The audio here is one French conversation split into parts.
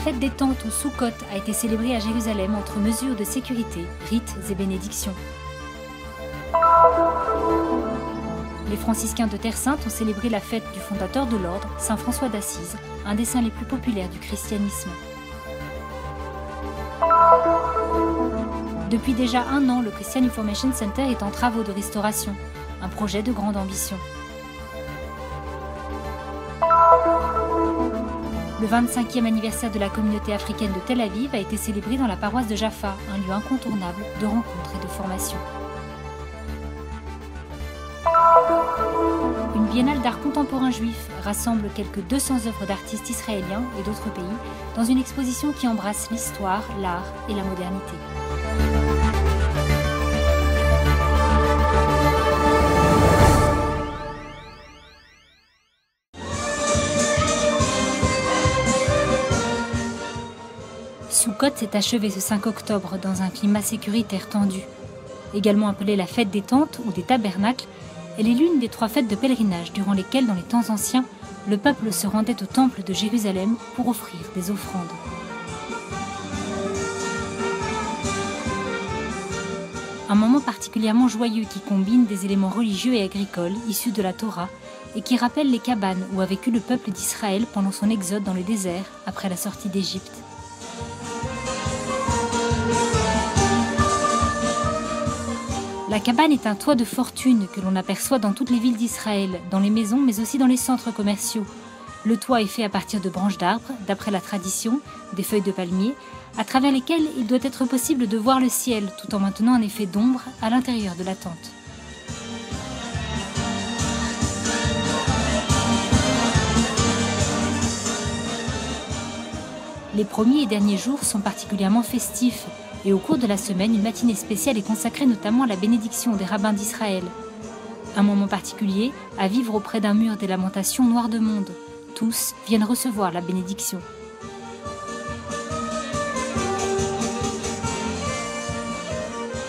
fête des tentes ou Sukkot a été célébrée à Jérusalem entre mesures de sécurité, rites et bénédictions. Les franciscains de Terre Sainte ont célébré la fête du fondateur de l'ordre, Saint François d'Assise, un des saints les plus populaires du christianisme. Depuis déjà 1 an, le Christian Information Center est en travaux de restauration, un projet de grande ambition. Le 25e anniversaire de la communauté africaine de Tel Aviv a été célébré dans la paroisse de Jaffa, un lieu incontournable de rencontres et de formation. Une biennale d'art contemporain juif rassemble quelques 200 œuvres d'artistes israéliens et d'autres pays dans une exposition qui embrasse l'histoire, l'art et la modernité. Sukkot s'est achevée ce 5 octobre dans un climat sécuritaire tendu. Également appelée la fête des tentes ou des tabernacles, elle est l'une des 3 fêtes de pèlerinage durant lesquelles, dans les temps anciens, le peuple se rendait au temple de Jérusalem pour offrir des offrandes. Un moment particulièrement joyeux qui combine des éléments religieux et agricoles issus de la Torah et qui rappelle les cabanes où a vécu le peuple d'Israël pendant son exode dans le désert après la sortie d'Égypte. La cabane est un toit de fortune que l'on aperçoit dans toutes les villes d'Israël, dans les maisons mais aussi dans les centres commerciaux. Le toit est fait à partir de branches d'arbres, d'après la tradition, des feuilles de palmier, à travers lesquelles il doit être possible de voir le ciel tout en maintenant un effet d'ombre à l'intérieur de la tente. Les premiers et derniers jours sont particulièrement festifs. Et au cours de la semaine, une matinée spéciale est consacrée notamment à la bénédiction des rabbins d'Israël. Un moment particulier à vivre auprès d'un mur des lamentations noir de monde. Tous viennent recevoir la bénédiction.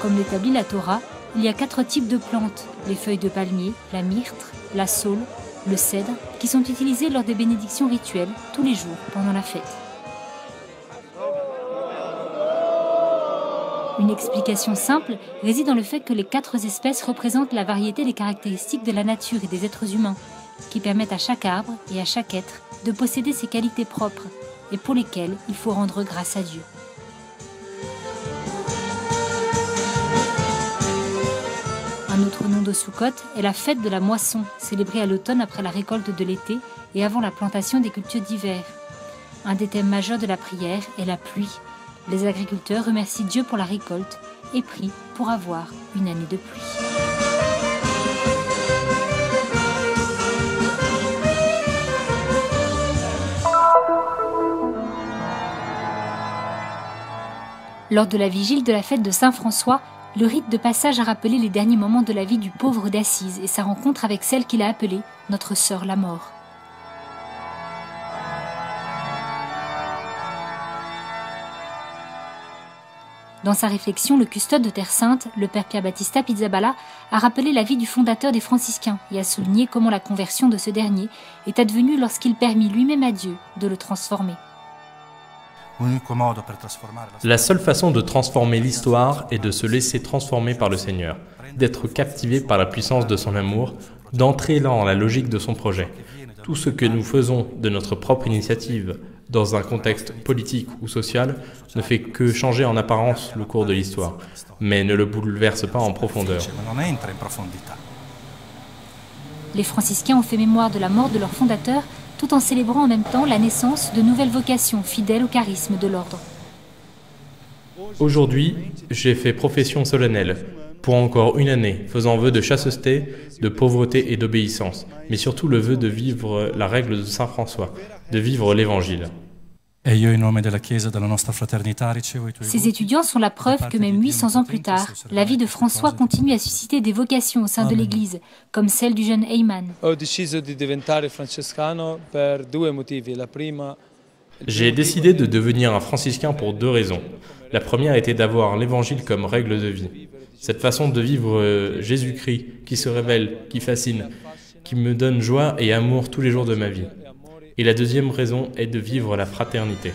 Comme l'établit la Torah, il y a 4 types de plantes, les feuilles de palmier, la myrte, la saule, le cèdre, qui sont utilisées lors des bénédictions rituelles tous les jours pendant la fête. Une explication simple réside dans le fait que les 4 espèces représentent la variété des caractéristiques de la nature et des êtres humains, qui permettent à chaque arbre et à chaque être de posséder ses qualités propres et pour lesquelles il faut rendre grâce à Dieu. Un autre nom de Sukkot est la fête de la moisson, célébrée à l'automne après la récolte de l'été et avant la plantation des cultures d'hiver. Un des thèmes majeurs de la prière est la pluie. Les agriculteurs remercient Dieu pour la récolte et prient pour avoir une année de pluie. Lors de la vigile de la fête de Saint-François, le rite de passage a rappelé les derniers moments de la vie du pauvre d'Assise et sa rencontre avec celle qu'il a appelée notre sœur la mort. Dans sa réflexion, le custode de Terre Sainte, le père Pierre Battista Pizzaballa, a rappelé la vie du fondateur des franciscains et a souligné comment la conversion de ce dernier est advenue lorsqu'il permit lui-même à Dieu de le transformer. La seule façon de transformer l'histoire est de se laisser transformer par le Seigneur, d'être captivé par la puissance de son amour, d'entrer dans la logique de son projet. Tout ce que nous faisons de notre propre initiative, dans un contexte politique ou social, ne fait que changer en apparence le cours de l'histoire, mais ne le bouleverse pas en profondeur. Les franciscains ont fait mémoire de la mort de leur fondateur, tout en célébrant en même temps la naissance de nouvelles vocations fidèles au charisme de l'ordre. Aujourd'hui, j'ai fait profession solennelle, pour encore une année, faisant vœu de chasteté, de pauvreté et d'obéissance, mais surtout le vœu de vivre la règle de Saint François, de vivre l'Évangile. Ces étudiants sont la preuve que même 800 ans plus tard, la vie de François continue à susciter des vocations au sein de l'Église, comme celle du jeune Eyman. J'ai décidé de devenir un franciscain pour 2 raisons. La première était d'avoir l'Évangile comme règle de vie. Cette façon de vivre Jésus-Christ qui se révèle, qui fascine, qui me donne joie et amour tous les jours de ma vie. Et la deuxième raison est de vivre la fraternité.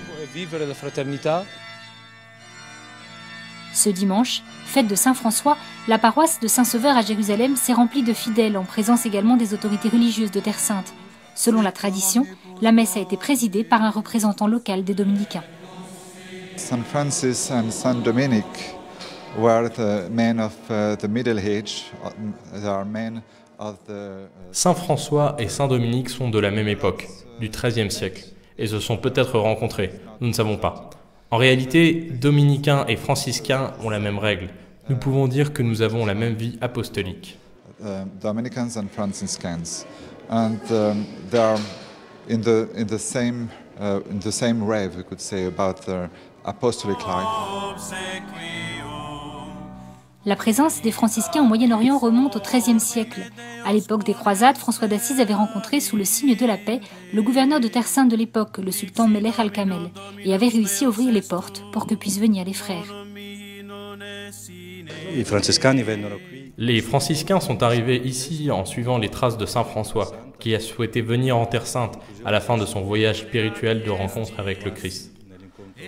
Ce dimanche, fête de Saint-François, la paroisse de Saint-Sauveur à Jérusalem s'est remplie de fidèles, en présence également des autorités religieuses de Terre Sainte. Selon la tradition, la messe a été présidée par un représentant local des dominicains. Saint Francis and Saint Dominic were the men of the Middle Age. They are men of the. Saint François et Saint Dominique sont de la même époque, du XIIIe siècle, et se sont peut-être rencontrés, nous ne savons pas. En réalité, dominicains et franciscains ont la même règle. Nous pouvons dire que nous avons la même vie apostolique. Dominicans and Franciscans, and they are in the same wave, we could say, about their apostolic life. La présence des franciscains au Moyen-Orient remonte au XIIIe siècle. À l'époque des croisades, François d'Assise avait rencontré sous le signe de la paix le gouverneur de Terre Sainte de l'époque, le sultan Melech al-Kamel, et avait réussi à ouvrir les portes pour que puissent venir les frères. Les franciscains sont arrivés ici en suivant les traces de Saint François, qui a souhaité venir en Terre Sainte à la fin de son voyage spirituel de rencontre avec le Christ.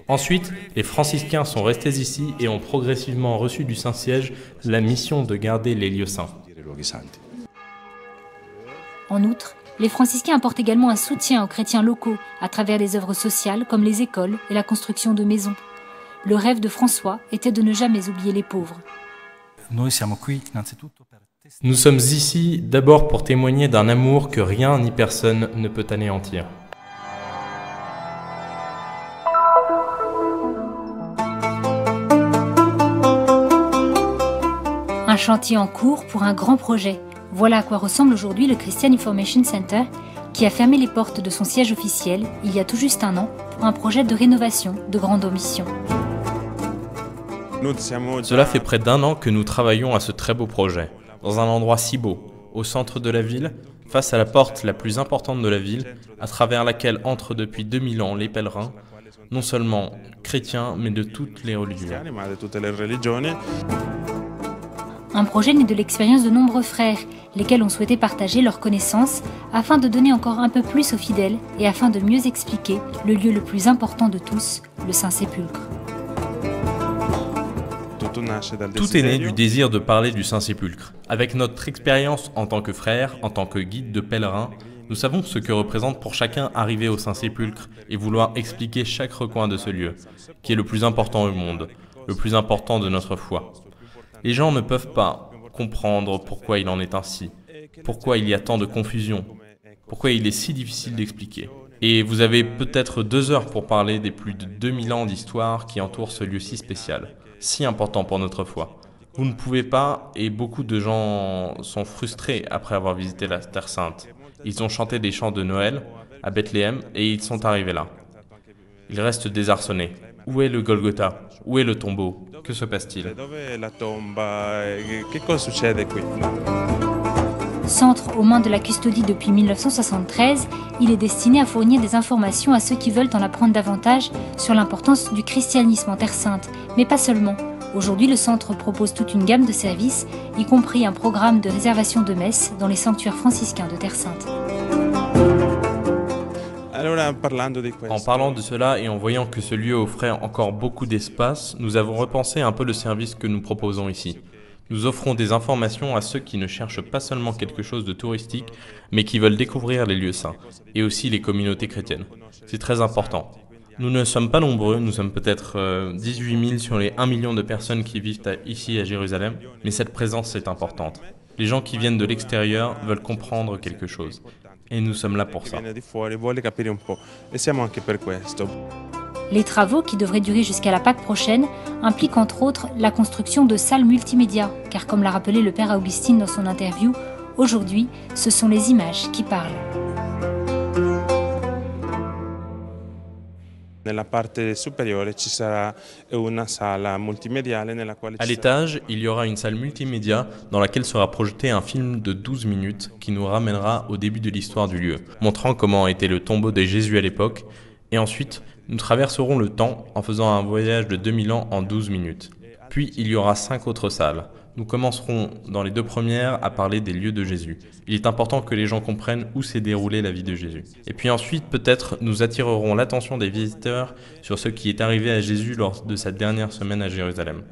Ensuite, les franciscains sont restés ici et ont progressivement reçu du Saint-Siège la mission de garder les lieux saints. En outre, les franciscains apportent également un soutien aux chrétiens locaux à travers des œuvres sociales comme les écoles et la construction de maisons. Le rêve de François était de ne jamais oublier les pauvres. Nous sommes ici d'abord pour témoigner d'un amour que rien ni personne ne peut anéantir. Un chantier en cours pour un grand projet. Voilà à quoi ressemble aujourd'hui le Christian Information Center, qui a fermé les portes de son siège officiel il y a tout juste un an pour un projet de rénovation de grande ambition. Cela fait près d'un an que nous travaillons à ce très beau projet, dans un endroit si beau, au centre de la ville, face à la porte la plus importante de la ville, à travers laquelle entrent depuis 2000 ans les pèlerins, non seulement chrétiens, mais de toutes les religions. Un projet né de l'expérience de nombreux frères, lesquels ont souhaité partager leurs connaissances afin de donner encore un peu plus aux fidèles et afin de mieux expliquer le lieu le plus important de tous, le Saint-Sépulcre. Tout est né du désir de parler du Saint-Sépulcre. Avec notre expérience en tant que frères, en tant que guide de pèlerins, nous savons ce que représente pour chacun arriver au Saint-Sépulcre et vouloir expliquer chaque recoin de ce lieu, qui est le plus important au monde, le plus important de notre foi. Les gens ne peuvent pas comprendre pourquoi il en est ainsi, pourquoi il y a tant de confusion, pourquoi il est si difficile d'expliquer. Et vous avez peut-être 2 heures pour parler des plus de 2000 ans d'histoire qui entourent ce lieu si spécial, si important pour notre foi. Vous ne pouvez pas, et beaucoup de gens sont frustrés après avoir visité la Terre Sainte. Ils ont chanté des chants de Noël à Bethléem et ils sont arrivés là. Ils restent désarçonnés. Où est le Golgotha? Où est le tombeau? Que se passe-t-il? Centre aux mains de la custodie depuis 1973, il est destiné à fournir des informations à ceux qui veulent en apprendre davantage sur l'importance du christianisme en Terre Sainte, mais pas seulement. Aujourd'hui, le centre propose toute une gamme de services, y compris un programme de réservation de messes dans les sanctuaires franciscains de Terre Sainte. En parlant de cela et en voyant que ce lieu offrait encore beaucoup d'espace, nous avons repensé un peu le service que nous proposons ici. Nous offrons des informations à ceux qui ne cherchent pas seulement quelque chose de touristique, mais qui veulent découvrir les lieux saints, et aussi les communautés chrétiennes. C'est très important. Nous ne sommes pas nombreux, nous sommes peut-être 18 000 sur les 1 million de personnes qui vivent ici à Jérusalem, mais cette présence est importante. Les gens qui viennent de l'extérieur veulent comprendre quelque chose. Et nous sommes là pour ça. Les travaux, qui devraient durer jusqu'à la Pâque prochaine, impliquent entre autres la construction de salles multimédia, car comme l'a rappelé le père Augustine dans son interview, aujourd'hui, ce sont les images qui parlent. À l'étage, il y aura une salle multimédia dans laquelle sera projeté un film de 12 minutes qui nous ramènera au début de l'histoire du lieu, montrant comment était le tombeau de Jésus à l'époque, et ensuite, nous traverserons le temps en faisant un voyage de 2000 ans en 12 minutes. Puis il y aura 5 autres salles. Nous commencerons dans les 2 premières à parler des lieux de Jésus. Il est important que les gens comprennent où s'est déroulée la vie de Jésus. Et puis ensuite, peut-être, nous attirerons l'attention des visiteurs sur ce qui est arrivé à Jésus lors de sa dernière semaine à Jérusalem,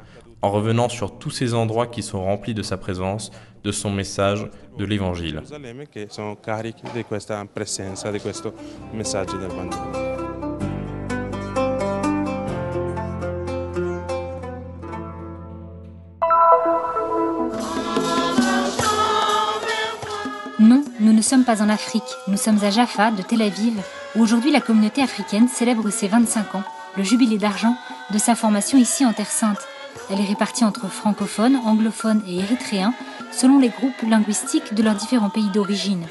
en revenant sur tous ces endroits qui sont remplis de sa présence, de son message, de l'Évangile. Non, nous ne sommes pas en Afrique, nous sommes à Jaffa, de Tel Aviv, où aujourd'hui la communauté africaine célèbre ses 25 ans, le jubilé d'argent de sa formation ici en Terre Sainte. Elle est répartie entre francophones, anglophones et érythréens, selon les groupes linguistiques de leurs différents pays d'origine.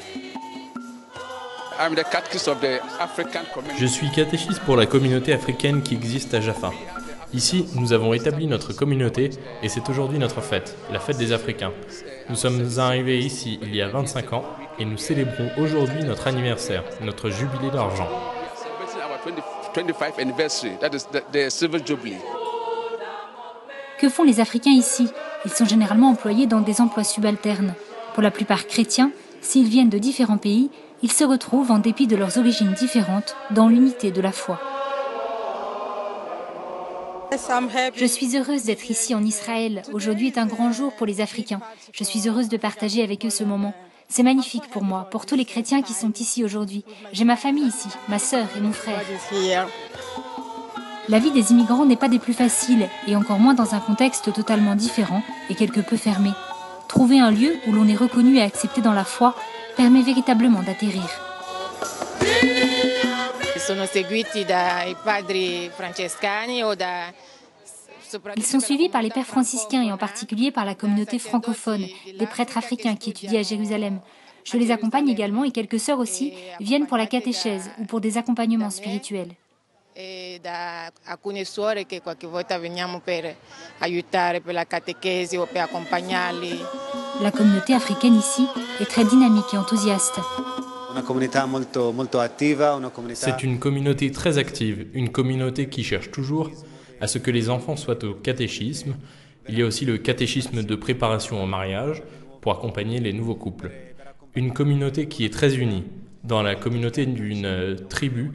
Je suis catéchiste pour la communauté africaine qui existe à Jaffa. Ici, nous avons établi notre communauté et c'est aujourd'hui notre fête, la fête des Africains. Nous sommes arrivés ici il y a 25 ans et nous célébrons aujourd'hui notre anniversaire, notre jubilé d'argent. Que font les Africains ici? Ils sont généralement employés dans des emplois subalternes. Pour la plupart chrétiens, s'ils viennent de différents pays, ils se retrouvent, en dépit de leurs origines différentes, dans l'unité de la foi. Je suis heureuse d'être ici en Israël. Aujourd'hui est un grand jour pour les Africains. Je suis heureuse de partager avec eux ce moment. C'est magnifique pour moi, pour tous les chrétiens qui sont ici aujourd'hui. J'ai ma famille ici, ma sœur et mon frère. La vie des immigrants n'est pas des plus faciles, et encore moins dans un contexte totalement différent et quelque peu fermé. Trouver un lieu où l'on est reconnu et accepté dans la foi permet véritablement d'atterrir. Ils sont suivis par les pères franciscains et en particulier par la communauté francophone, des prêtres africains qui étudient à Jérusalem. Je les accompagne également et quelques sœurs aussi viennent pour la catéchèse ou pour des accompagnements spirituels. La communauté africaine ici est très dynamique et enthousiaste. C'est une communauté très active, une communauté qui cherche toujours à ce que les enfants soient au catéchisme. Il y a aussi le catéchisme de préparation au mariage pour accompagner les nouveaux couples. Une communauté qui est très unie. Dans la communauté d'une tribu,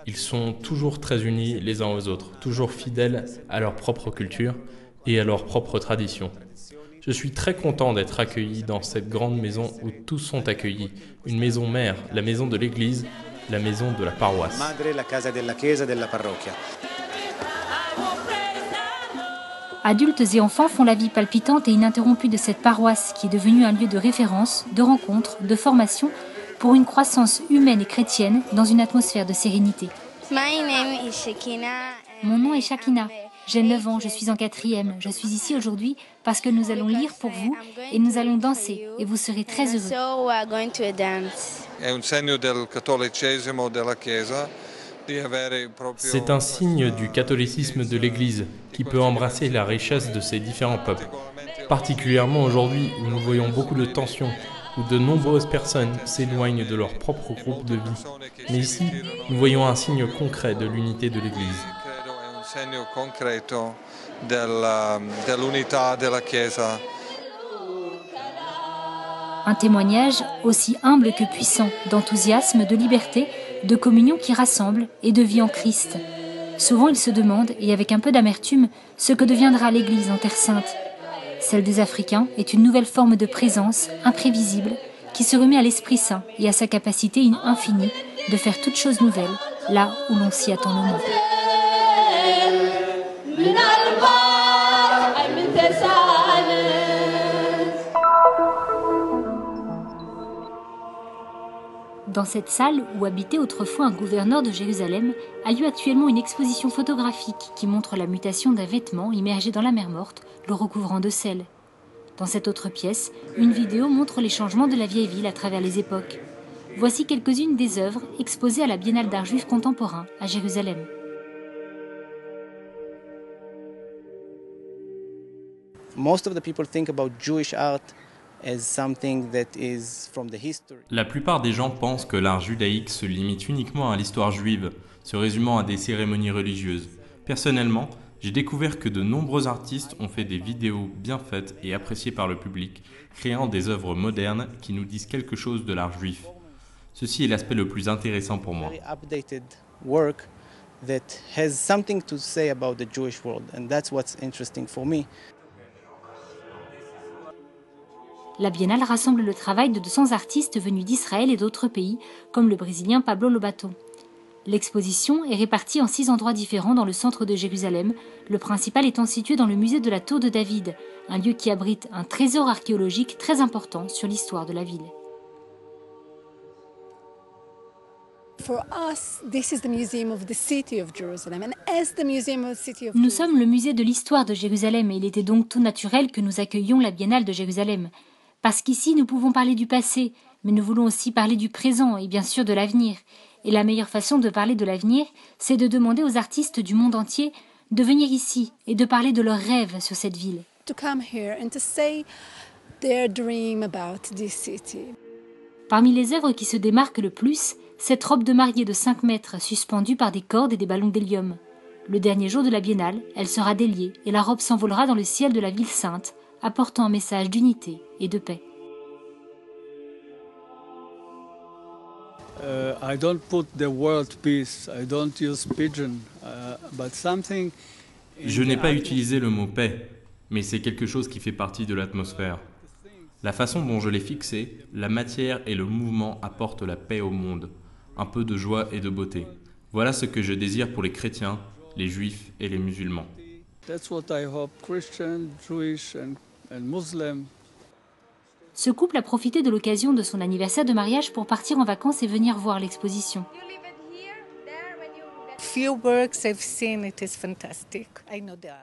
ils sont toujours très unis les uns aux autres, toujours fidèles à leur propre culture et à leur propre tradition. Je suis très content d'être accueilli dans cette grande maison où tous sont accueillis. Une maison mère, la maison de l'église, la maison de la paroisse. Adultes et enfants font la vie palpitante et ininterrompue de cette paroisse qui est devenue un lieu de référence, de rencontre, de formation pour une croissance humaine et chrétienne dans une atmosphère de sérénité. Mon nom est Shakina. J'ai 9 ans, je suis en 4e. Je suis ici aujourd'hui parce que nous allons lire pour vous et nous allons danser et vous serez très heureux. C'est un signe du catholicisme de l'Église qui peut embrasser la richesse de ces différents peuples. Particulièrement aujourd'hui où nous voyons beaucoup de tensions, où de nombreuses personnes s'éloignent de leur propre groupe de vie. Mais ici, nous voyons un signe concret de l'unité de l'Église. Un témoignage aussi humble que puissant, d'enthousiasme, de liberté, de communion qui rassemble et de vie en Christ. Souvent ils se demandent, et avec un peu d'amertume, ce que deviendra l'Église en Terre Sainte. Celle des Africains est une nouvelle forme de présence, imprévisible, qui se remet à l'Esprit Saint et à sa capacité infinie de faire toutes choses nouvelles, là où l'on s'y attend le moins. Dans cette salle, où habitait autrefois un gouverneur de Jérusalem, a lieu actuellement une exposition photographique qui montre la mutation d'un vêtement immergé dans la mer Morte, le recouvrant de sel. Dans cette autre pièce, une vidéo montre les changements de la vieille ville à travers les époques. Voici quelques-unes des œuvres exposées à la Biennale d'art juif contemporain à Jérusalem. La plupart des gens pensent que l'art judaïque se limite uniquement à l'histoire juive, se résumant à des cérémonies religieuses. Personnellement, J'ai découvert que de nombreux artistes ont fait des vidéos bien faites et appréciées par le public, créant des œuvres modernes qui nous disent quelque chose de l'art juif. Ceci est l'aspect le plus intéressant pour moi. La Biennale rassemble le travail de 200 artistes venus d'Israël et d'autres pays, comme le Brésilien Pablo Lobato. L'exposition est répartie en 6 endroits différents dans le centre de Jérusalem, le principal étant situé dans le musée de la Tour de David, un lieu qui abrite un trésor archéologique très important sur l'histoire de la ville. Nous sommes le musée de l'histoire de Jérusalem et il était donc tout naturel que nous accueillions la Biennale de Jérusalem. Parce qu'ici, nous pouvons parler du passé, mais nous voulons aussi parler du présent et bien sûr de l'avenir. Et la meilleure façon de parler de l'avenir, c'est de demander aux artistes du monde entier de venir ici et de parler de leurs rêves sur cette ville. Parmi les œuvres qui se démarquent le plus, cette robe de mariée de 5 mètres suspendue par des cordes et des ballons d'hélium. Le dernier jour de la Biennale, elle sera déliée et la robe s'envolera dans le ciel de la ville sainte, apportant un message d'unité et de paix. I don't put the word peace, I don't use pigeon, but something... Je n'ai pas utilisé le mot paix, mais c'est quelque chose qui fait partie de l'atmosphère. La façon dont je l'ai fixé, la matière et le mouvement apportent la paix au monde, un peu de joie et de beauté. Voilà ce que je désire pour les chrétiens, les juifs et les musulmans. That's what I hope, Christian, Jewish and Muslim. Ce couple a profité de l'occasion de son anniversaire de mariage pour partir en vacances et venir voir l'exposition.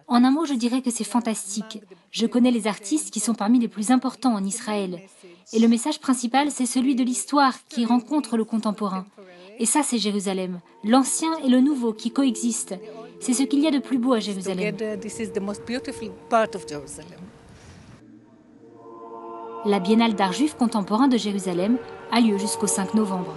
En un mot, je dirais que c'est fantastique. Je connais les artistes qui sont parmi les plus importants en Israël. Et le message principal, c'est celui de l'histoire qui rencontre le contemporain. Et ça, c'est Jérusalem. L'ancien et le nouveau qui coexistent. C'est ce qu'il y a de plus beau à Jérusalem. La Biennale d'art juif contemporain de Jérusalem a lieu jusqu'au 5 novembre.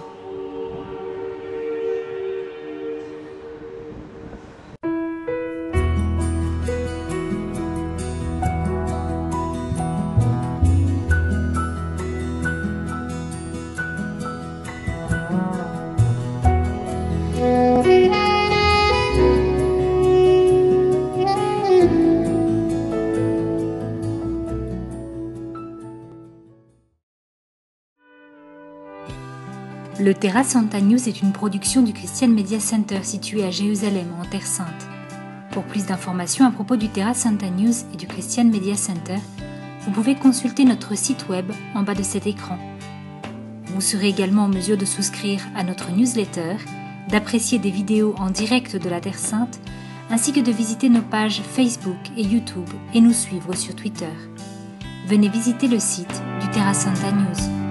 Le Terra Santa News est une production du Christian Media Center situé à Jérusalem, en Terre Sainte. Pour plus d'informations à propos du Terra Santa News et du Christian Media Center, vous pouvez consulter notre site web en bas de cet écran. Vous serez également en mesure de souscrire à notre newsletter, d'apprécier des vidéos en direct de la Terre Sainte, ainsi que de visiter nos pages Facebook et YouTube et nous suivre sur Twitter. Venez visiter le site du Terra Santa News.